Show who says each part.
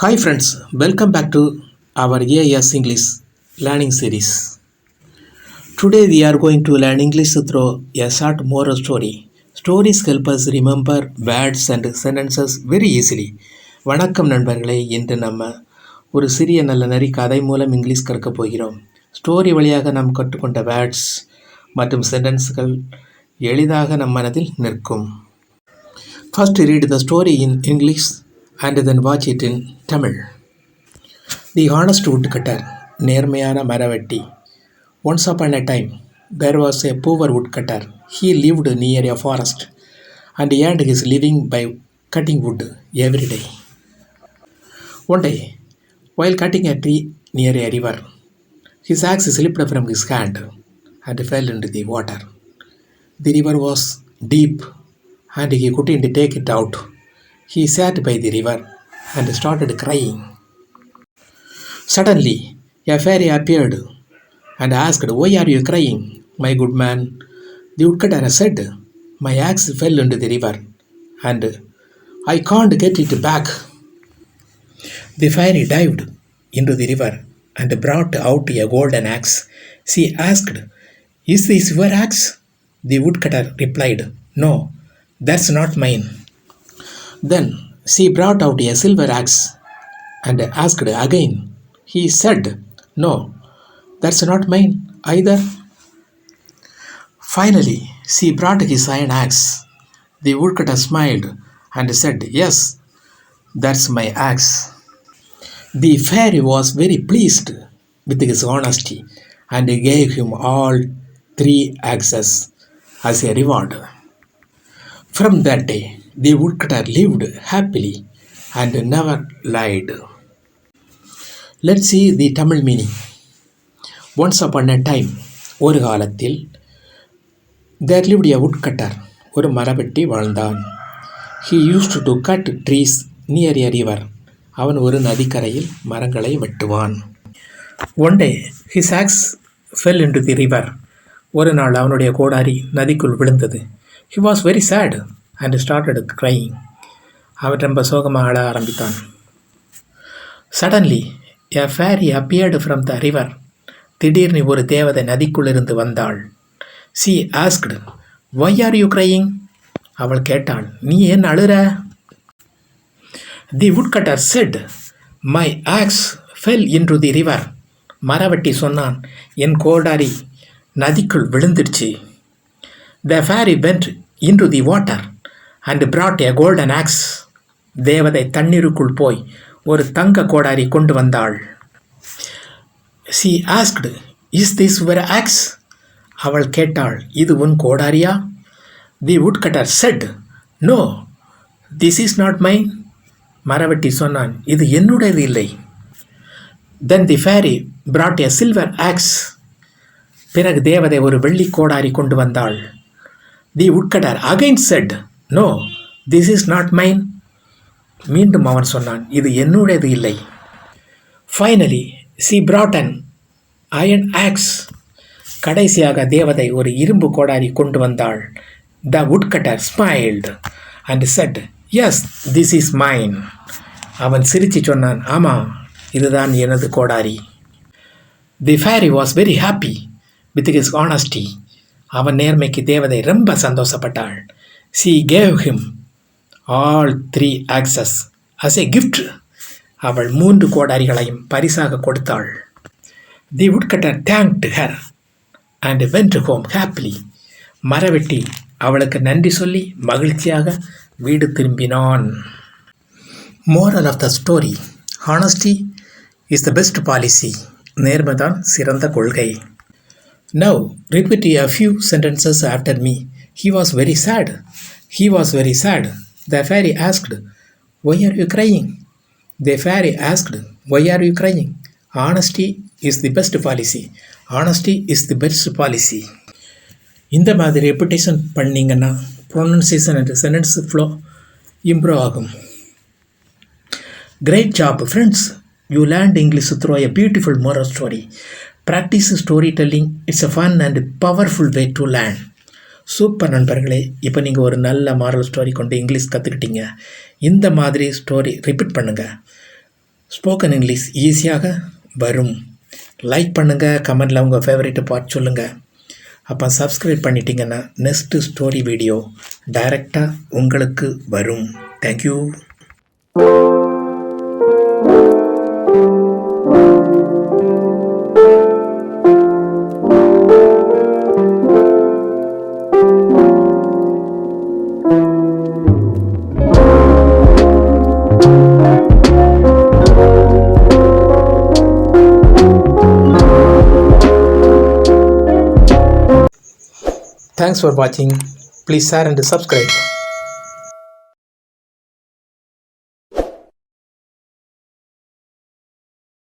Speaker 1: Hi friends, welcome back to our AS English learning series. Today we are going to learn English through a short moral story. Stories help us remember words and sentences very easily. வணக்கம் நண்பர்களே, இன்று நம்ம ஒரு சிறிய நல்ல நரி கதை மூலம் இங்கிலீஷ் கற்கப் போகிறோம். ஸ்டோரி வழியாக நாம் கற்றுக்கொண்ட வேர்ட்ஸ் மற்றும் சென்டென்ஸ்கள் எளிதாக நம் மனதில் நிற்கும். First read the story in English and then watch it in Tamil. The Honest Woodcutter, நேர்மையான மரவெட்டி. Once upon a time, there was a poor woodcutter. He lived near a forest and earned his living by cutting wood every day. One day, while cutting a tree near a river, his axe slipped from his hand and fell into the water. The river was deep and he couldn't take it out. He sat by the river and started crying. Suddenly, a fairy appeared and asked, "Why are you crying, my good man?" The woodcutter said, "My axe fell into the river and I can't get it back." The fairy dived into the river and brought out a golden axe. She asked, "Is this your axe?" The woodcutter replied, "No, that's not mine." Then she brought out a silver axe and asked again. He said, "No, that's not mine either." Finally, she brought his iron axe. The woodcutter smiled and said, "Yes, that's my axe." The fairy was very pleased with his honesty and gave him all 3 axes as a reward. From that day, the woodcutter lived happily and never lied. Let's see the Tamil meaning. Once upon a time, ஒரு காலத்தில், there lived a woodcutter. ஒரு மரவெட்டி வாழ்ந்தான். He used to cut trees near a river. அவன் ஒரு நதிக்கரையில் மரங்களை வெட்டுவான். One day, his axe fell into the river. ஒரு நாள் அவனுடைய கோடாரி நதிக்குள் விழுந்தது. He was very sad and started crying. அவன் ரொம்ப சோகமாக அழ ஆரம்பித்தான். Suddenly, a fairy appeared from the river. திடீர்னு ஒரு தேவதை நதிக்குள்ளிருந்து வந்தாள். She asked, "Why are you crying?" அவள் கேட்டாள், "நீ ஏன் அழுற?" The woodcutter said, "My axe fell into the river." மரவெட்டி சொன்னான், என் கோடாரி நதிக்குள் விழுந்துடுச்சு. The fairy went into the water and brought a golden axe. தேவதை தண்ணீருக்குள் போய் ஒரு தங்க கோடாரி கொண்டு வந்தாள். She asked, "Is this your axe?" அவள் கேட்டாள், இது உன் கோடாரியா? The woodcutter said, "No, this is not mine." மரவெட்டி சொன்னான், இது என்னுடையது இல்லை. Then the fairy brought a silver axe. பிறகு தேவதை ஒரு வெள்ளி கோடாரி கொண்டு வந்தாள். The woodcutter again said, "No, this is not mine." மீண்டும் அவன் சொன்னான், இது என்னுடையது இல்லை. Finally, she brought an iron axe. கடைசியாக தேவதை ஒரு இரும்பு கோடாரி கொண்டு வந்தாள். The woodcutter smiled and said, "Yes, this is mine." அவன் சிரிச்சு சொன்னான், ஆமா, இதுதான் எனது கோடாரி. The fairy was very happy with his honesty. அவன் நேர்மைக்கு தேவதை ரொம்ப சந்தோஷப்பட்டாள். She gave him all 3 axes as a gift. அவள் 3 கோடாரிகளையும் பரிசாக கொடுத்தாள். The woodcutter thanked her and went home happily. மரவெட்டி அவளுக்கு நன்றி சொல்லி மகிழ்ச்சியாக வீடு திரும்பினான். Moral of the story: Honesty is the best policy. நேர்மைதான் சிறந்த கொள்கை. Now, repeat a few sentences after me. He was very sad. He was very sad. The fairy asked, "Why are you crying?" The fairy asked, "Why are you crying?" Honesty is the best policy. Honesty is the best policy. இந்த மாதிரி repetition பண்ணிங்கன்னா pronunciation and sentence flow improve ஆகும். Great job, friends. You learned English through a beautiful moral story. Practice storytelling. It's a fun and powerful way to learn. Super நண்பர்களே, இப்போ நீங்கள் ஒரு நல்ல moral story கொண்டு இங்கிலீஷ் கற்றுக்கிட்டீங்க. இந்த மாதிரி ஸ்டோரி ரிப்பீட் பண்ணுங்கள். ஸ்போக்கன் இங்கிலீஷ் ஈஸியாக வரும். லைக் பண்ணுங்கள், கமெண்டில் உங்கள் ஃபேவரட் பார்ட் சொல்லுங்கள். அப்போ சப்ஸ்கிரைப் பண்ணிட்டீங்கன்னா நெக்ஸ்ட்டு ஸ்டோரி வீடியோ டைரெக்டாக உங்களுக்கு வரும். Thank you. Thanks for watching. Please share and subscribe.